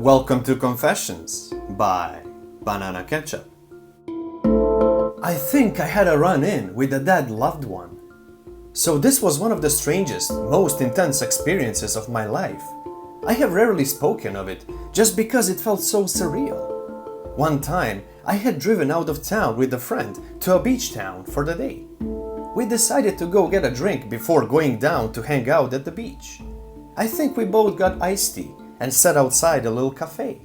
Welcome to Confessions by Banana Ketchup. I think I had a run-in with a dead loved one. So this was one of the strangest, most intense experiences of my life. I have rarely spoken of it, just because it felt so surreal. One time, I had driven out of town with a friend to a beach town for the day. We decided to go get a drink before going down to hang out at the beach. I think we both got iced tea and sat outside a little cafe.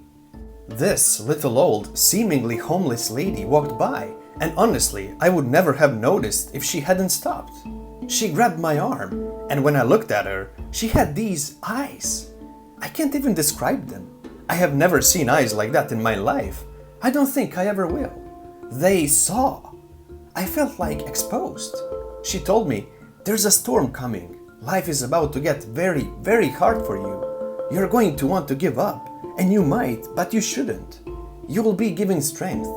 This little old, seemingly homeless lady walked by, and honestly, I would never have noticed if she hadn't stopped. She grabbed my arm, and when I looked at her, she had these eyes. I can't even describe them. I have never seen eyes like that in my life. I don't think I ever will. They saw. I felt like exposed. She told me, "There's a storm coming. Life is about to get very, very hard for you. You're going to want to give up, and you might, but you shouldn't. You will be given strength.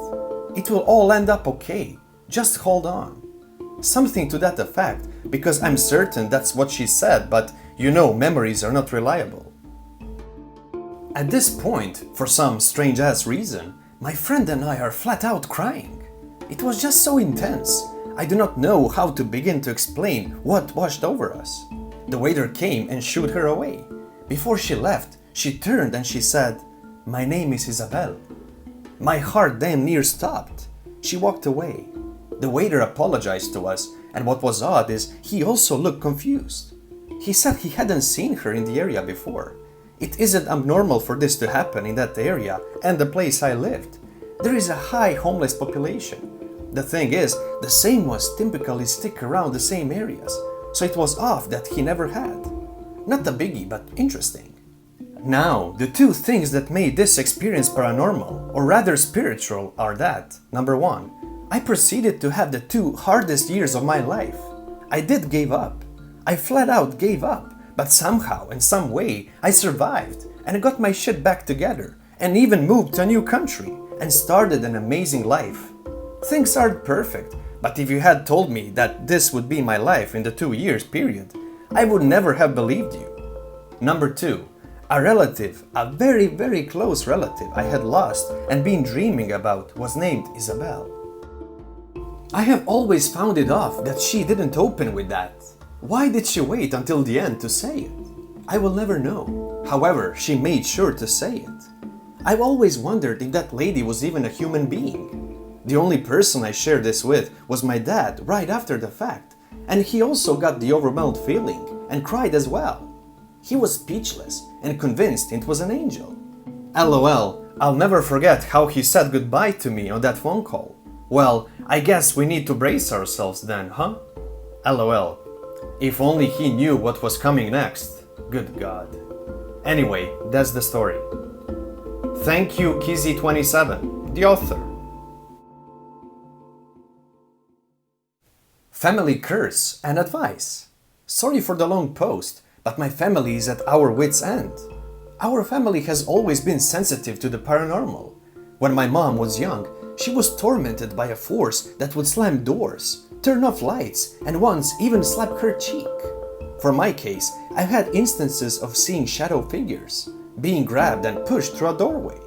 It will all end up okay. Just hold on." Something to that effect, because I'm certain that's what she said, but you know memories are not reliable. At this point, for some strange-ass reason, my friend and I are flat out crying. It was just so intense. I do not know how to begin to explain what washed over us. The waiter came and shooed her away. Before she left, she turned and she said, "My name is Isabel." My heart damn near stopped. She walked away. The waiter apologized to us, and what was odd is he also looked confused. He said he hadn't seen her in the area before. It isn't abnormal for this to happen in that area and the place I lived. There is a high homeless population. The thing is, the same ones typically stick around the same areas, so it was off that he never had. Not a biggie, but interesting. Now, the two things that made this experience paranormal, or rather spiritual, are that, number one, I proceeded to have the two hardest years of my life. I did give up. I flat out gave up, but somehow, in some way, I survived and got my shit back together and even moved to a new country and started an amazing life. Things aren't perfect, but if you had told me that this would be my life in the 2 years period, I would never have believed you. Number two, a relative, a very, very close relative I had lost and been dreaming about was named Isabel. I have always found it off that she didn't open with that. Why did she wait until the end to say it? I will never know. However, she made sure to say it. I've always wondered if that lady was even a human being. The only person I shared this with was my dad right after the fact, and he also got the overwhelmed feeling and cried as well. He was speechless and convinced it was an angel. LOL, I'll never forget how he said goodbye to me on that phone call. Well, I guess we need to brace ourselves then, huh? LOL. If only he knew what was coming next. Good God. Anyway, that's the story. Thank you, Kizzy27, the author. Family curse and advice. Sorry for the long post, but my family is at our wits' end. Our family has always been sensitive to the paranormal. When my mom was young, she was tormented by a force that would slam doors, turn off lights, and once even slap her cheek. For my case, I've had instances of seeing shadow figures, being grabbed and pushed through a doorway.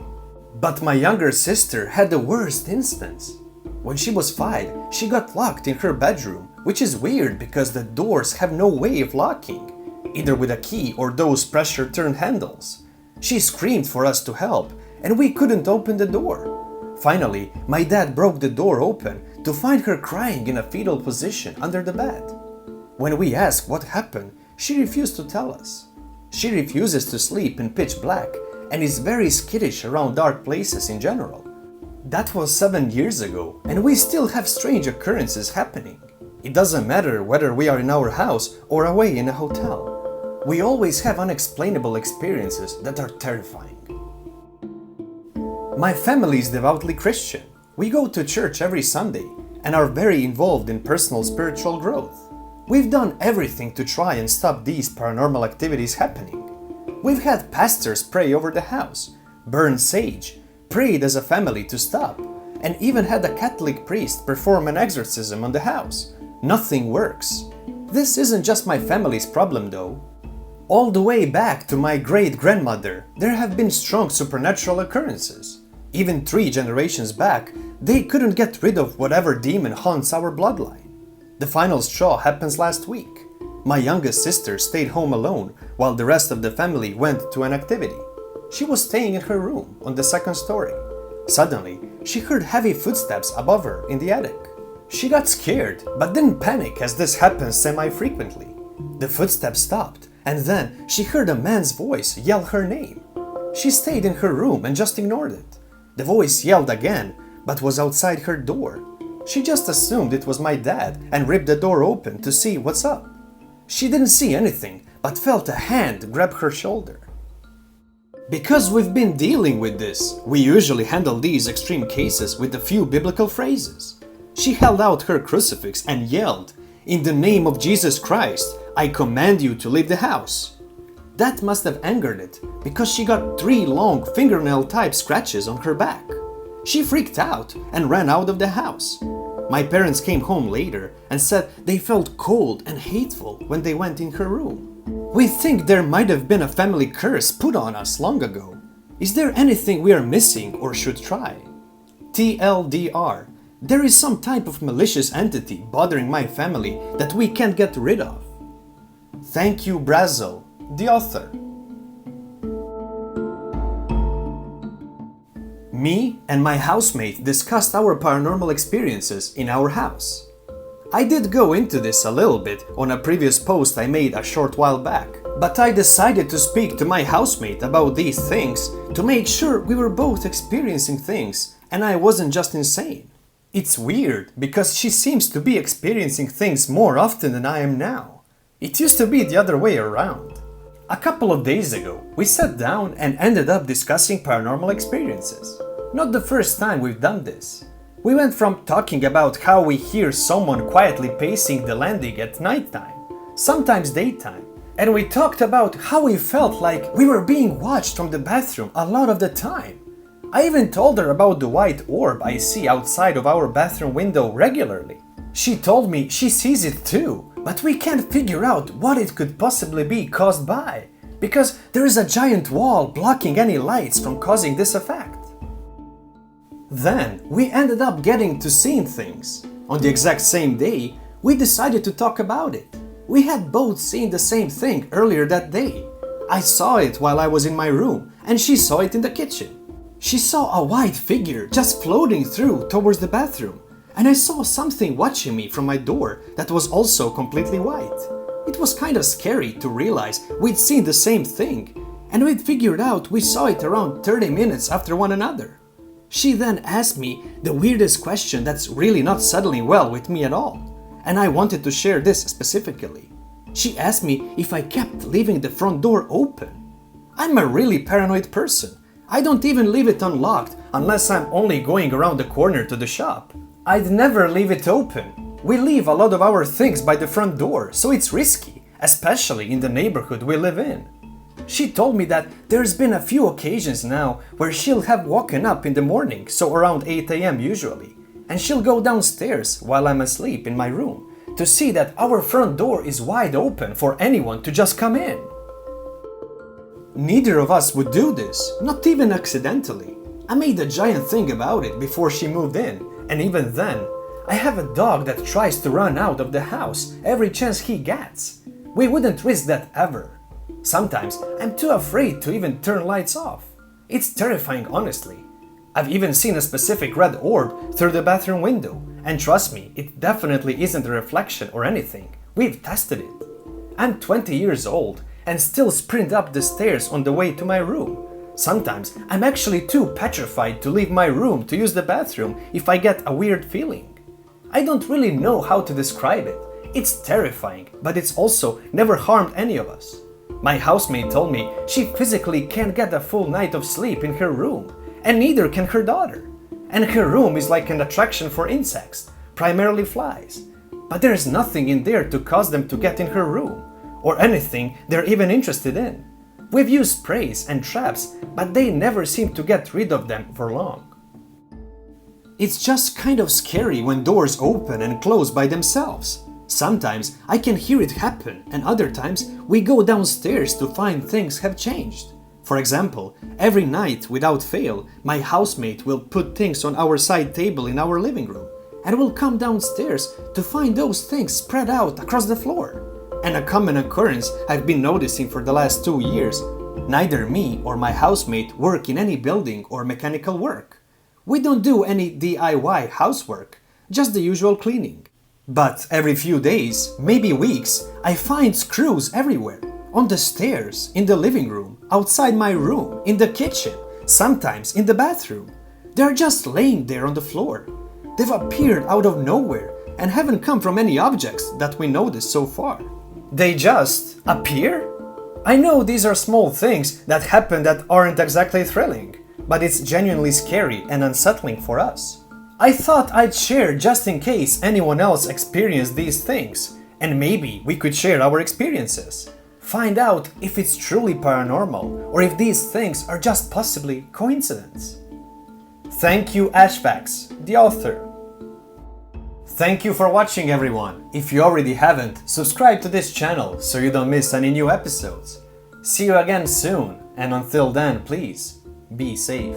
But my younger sister had the worst instance. When she was 5, she got locked in her bedroom, which is weird because the doors have no way of locking, either with a key or those pressure turn handles. She screamed for us to help, and we couldn't open the door. Finally, my dad broke the door open to find her crying in a fetal position under the bed. When we asked what happened, she refused to tell us. She refuses to sleep in pitch black and is very skittish around dark places in general. That was 7 years ago, and we still have strange occurrences happening. It doesn't matter whether we are in our house or away in a hotel. We always have unexplainable experiences that are terrifying. My family is devoutly Christian. We go to church every Sunday and are very involved in personal spiritual growth. We've done everything to try and stop these paranormal activities happening. We've had pastors pray over the house, burn sage, prayed as a family to stop, and even had a Catholic priest perform an exorcism on the house. Nothing works. This isn't just my family's problem though. All the way back to my great-grandmother, there have been strong supernatural occurrences. Even 3 generations back, they couldn't get rid of whatever demon haunts our bloodline. The final straw happens last week. My youngest sister stayed home alone while the rest of the family went to an activity. She was staying in her room on the 2nd story. Suddenly, she heard heavy footsteps above her in the attic. She got scared, but didn't panic as this happens semi-frequently. The footsteps stopped, and then she heard a man's voice yell her name. She stayed in her room and just ignored it. The voice yelled again, but was outside her door. She just assumed it was my dad and ripped the door open to see what's up. She didn't see anything, but felt a hand grab her shoulder. Because we've been dealing with this, we usually handle these extreme cases with a few biblical phrases. She held out her crucifix and yelled, "In the name of Jesus Christ, I command you to leave the house." That must have angered it, because she got 3 long fingernail-type scratches on her back. She freaked out and ran out of the house. My parents came home later and said they felt cold and hateful when they went in her room. We think there might have been a family curse put on us long ago. Is there anything we are missing or should try? TLDR. There is some type of malicious entity bothering my family that we can't get rid of. Thank you, Brezell, the author. Me and my housemate discussed our paranormal experiences in our house. I did go into this a little bit on a previous post I made a short while back, but I decided to speak to my housemate about these things to make sure we were both experiencing things and I wasn't just insane. It's weird because she seems to be experiencing things more often than I am now. It used to be the other way around. A couple of days ago, we sat down and ended up discussing paranormal experiences. Not the first time we've done this. We went from talking about how we hear someone quietly pacing the landing at nighttime, sometimes daytime, and we talked about how we felt like we were being watched from the bathroom a lot of the time. I even told her about the white orb I see outside of our bathroom window regularly. She told me she sees it too, but we can't figure out what it could possibly be caused by, because there is a giant wall blocking any lights from causing this effect. Then we ended up getting to seeing things. On the exact same day, we decided to talk about it. We had both seen the same thing earlier that day. I saw it while I was in my room, and she saw it in the kitchen. She saw a white figure just floating through towards the bathroom, and I saw something watching me from my door that was also completely white. It was kind of scary to realize we'd seen the same thing, and we'd figured out we saw it around 30 minutes after one another. She then asked me the weirdest question that's really not settling well with me at all, and I wanted to share this specifically. She asked me if I kept leaving the front door open. I'm a really paranoid person. I don't even leave it unlocked unless I'm only going around the corner to the shop. I'd never leave it open. We leave a lot of our things by the front door, so it's risky, especially in the neighborhood we live in. She told me that there's been a few occasions now where she'll have woken up in the morning, so around 8 a.m. usually, and she'll go downstairs while I'm asleep in my room to see that our front door is wide open for anyone to just come in. Neither of us would do this, not even accidentally. I made a giant thing about it before she moved in, and even then, I have a dog that tries to run out of the house every chance he gets. We wouldn't risk that ever. Sometimes I'm too afraid to even turn lights off. It's terrifying, honestly. I've even seen a specific red orb through the bathroom window, and trust me, it definitely isn't a reflection or anything. We've tested it. I'm 20 years old and still sprint up the stairs on the way to my room. Sometimes I'm actually too petrified to leave my room to use the bathroom if I get a weird feeling. I don't really know how to describe it. It's terrifying, but it's also never harmed any of us. My housemate told me she physically can't get a full night of sleep in her room, and neither can her daughter. And her room is like an attraction for insects, primarily flies. But there's nothing in there to cause them to get in her room, or anything they're even interested in. We've used sprays and traps, but they never seem to get rid of them for long. It's just kind of scary when doors open and close by themselves. Sometimes I can hear it happen, and other times we go downstairs to find things have changed. For example, every night without fail, my housemate will put things on our side table in our living room and will come downstairs to find those things spread out across the floor. And a common occurrence I've been noticing for the last 2 years, neither me or my housemate work in any building or mechanical work. We don't do any DIY housework, just the usual cleaning. But every few days, maybe weeks, I find screws everywhere. On the stairs, in the living room, outside my room, in the kitchen, sometimes in the bathroom. They're just laying there on the floor. They've appeared out of nowhere and haven't come from any objects that we noticed so far. They just appear? I know these are small things that happen that aren't exactly thrilling, but it's genuinely scary and unsettling for us. I thought I'd share just in case anyone else experienced these things, and maybe we could share our experiences. Find out if it's truly paranormal or if these things are just possibly coincidence. Thank you, ashvexx, the author. Thank you for watching, everyone. If you already haven't, subscribe to this channel so you don't miss any new episodes. See you again soon, and until then, please be safe.